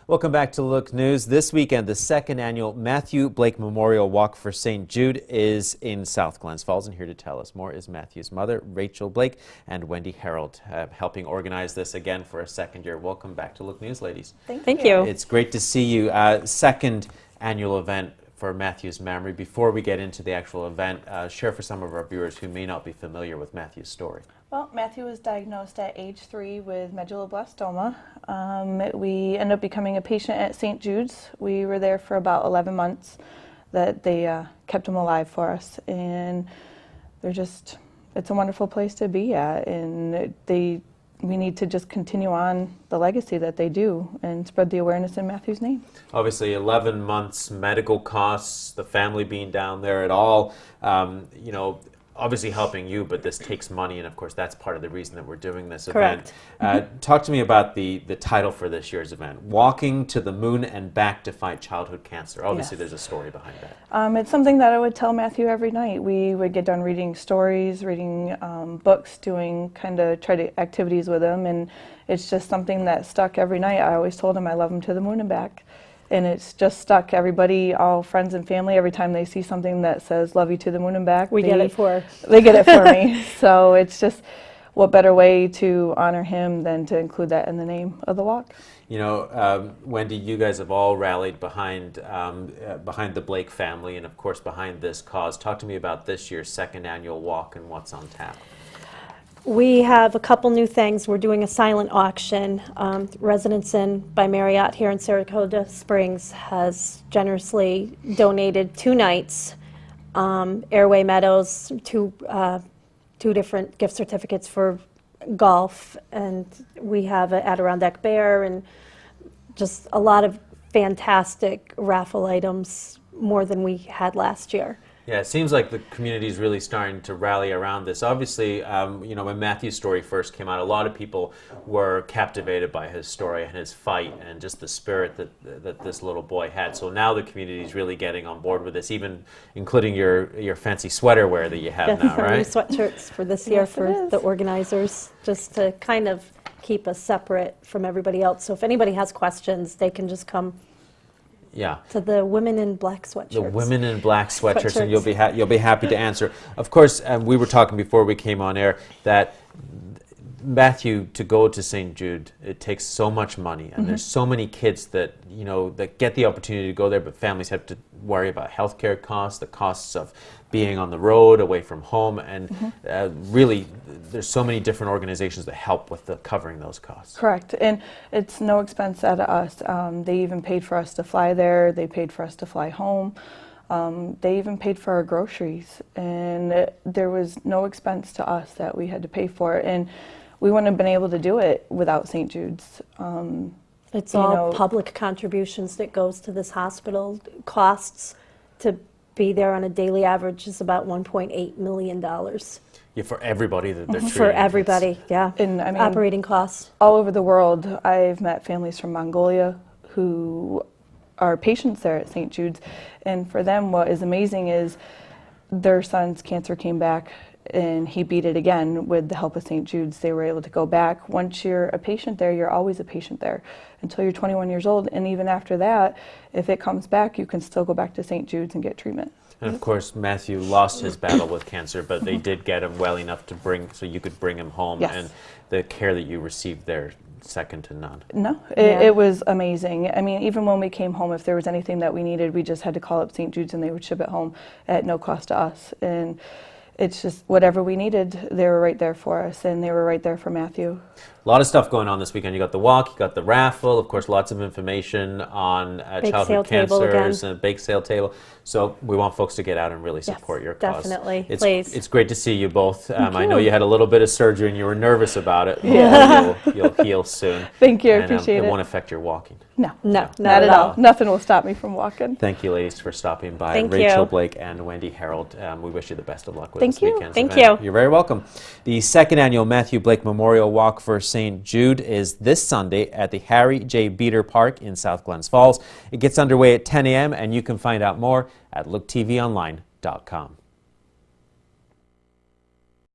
Welcome back to Look News. This weekend, the second annual Matthew Blake Memorial Walk for St. Jude is in South Glens Falls, and here to tell us more is Matthew's mother, Rachel Blake, and Wendy Harold, helping organize this again for a second year. Welcome back to Look News, ladies. Thank you. It's great to see you. Second annual event for Matthew's memory. Before we get into the actual event, share for some of our viewers who may not be familiar with Matthew's story. Well, Matthew was diagnosed at age 3 with medulloblastoma. We ended up becoming a patient at St. Jude's. We were there for about 11 months that they kept him alive for us. And it's a wonderful place to be at. And we need to just continue on the legacy that they do and spread the awareness in Matthew's name. Obviously, 11 months, medical costs, the family being down there at all, obviously helping you, but this takes money, and of course that's part of the reason that we're doing this event. Talk to me about the title for this year's event, Walking to the Moon and Back to Fight Childhood Cancer. Obviously there's a story behind that. It's something that I would tell Matthew every night. We would get done reading stories, reading books, doing activities with him, and it's just something that stuck every night. I always told him I love him to the moon and back. And it's just stuck. Everybody, all friends and family, every time they see something that says "Love you to the moon and back," they get it for me. So it's just, what better way to honor him than to include that in the name of the walk? You know, Wendy, you guys have all rallied behind the Blake family, and of course behind this cause. Talk to me about this year's second annual walk and what's on tap. We have a couple new things. We're doing a silent auction. Residence Inn by Marriott here in Saratoga Springs has generously donated 2 nights. Airway Meadows, two different gift certificates for golf, and we have an Adirondack Bear, and just a lot of fantastic raffle items, more than we had last year. Yeah, it seems like the community is really starting to rally around this. Obviously, when Matthew's story first came out, a lot of people were captivated by his story and his fight and just the spirit that this little boy had. So now the community is really getting on board with this, even including your fancy sweater wear that you have now, right? New sweatshirts for this year for the organizers, just to kind of keep us separate from everybody else. So if anybody has questions, they can just come. Yeah. To the women in black sweatshirts. The women in black sweatshirts, and you'll be happy to answer. Of course, we were talking before we came on air that Matthew, to go to St. Jude, it takes so much money, and there's so many kids that that get the opportunity to go there, but families have to worry about healthcare costs, the costs of being on the road, away from home, and really, there's so many different organizations that help with covering those costs. Correct, and it's no expense out of us. They even paid for us to fly there. They paid for us to fly home. They even paid for our groceries, and there was no expense to us that we had to pay for it. And we wouldn't have been able to do it without St. Jude's. It's all public contributions that goes to this hospital. Costs to be there on a daily average is about $1.8 million. Yeah, for everybody that they're treating. For everybody, yeah. And I mean, operating costs. All over the world, I've met families from Mongolia who are patients there at St. Jude's, and for them what is amazing is their son's cancer came back and he beat it again with the help of St. Jude's. They were able to go back. Once you're a patient there, you're always a patient there until you're 21 years old, and even after that, if it comes back, you can still go back to St. Jude's and get treatment. And of course, Matthew lost his battle with cancer, but they did get him well enough so you could bring him home, and the care that you received there, second to none. No, it was amazing. I mean, even when we came home, if there was anything that we needed, we just had to call up St. Jude's and they would ship it home at no cost to us. And it's just whatever we needed, they were right there for us, and they were right there for Matthew. A lot of stuff going on this weekend. You got the walk, you got the raffle, of course, lots of information on childhood cancers and a bake sale table. So we want folks to get out and really support your cause. Definitely, please. It's great to see you both. I know you had a little bit of surgery and you were nervous about it. Yeah. You'll heal soon. Thank you, I appreciate it. It won't affect your walking. No, not at all. Nothing will stop me from walking. Thank you, ladies, for stopping by. Thank Rachel you. Blake and Wendy Harold, we wish you the best of luck with this weekend's event. Thank you. You're very welcome. The second annual Matthew Blake Memorial Walk for St. Jude is this Sunday at the Harry J. Beater Park in South Glens Falls. It gets underway at 10 a.m. and you can find out more at looktvonline.com.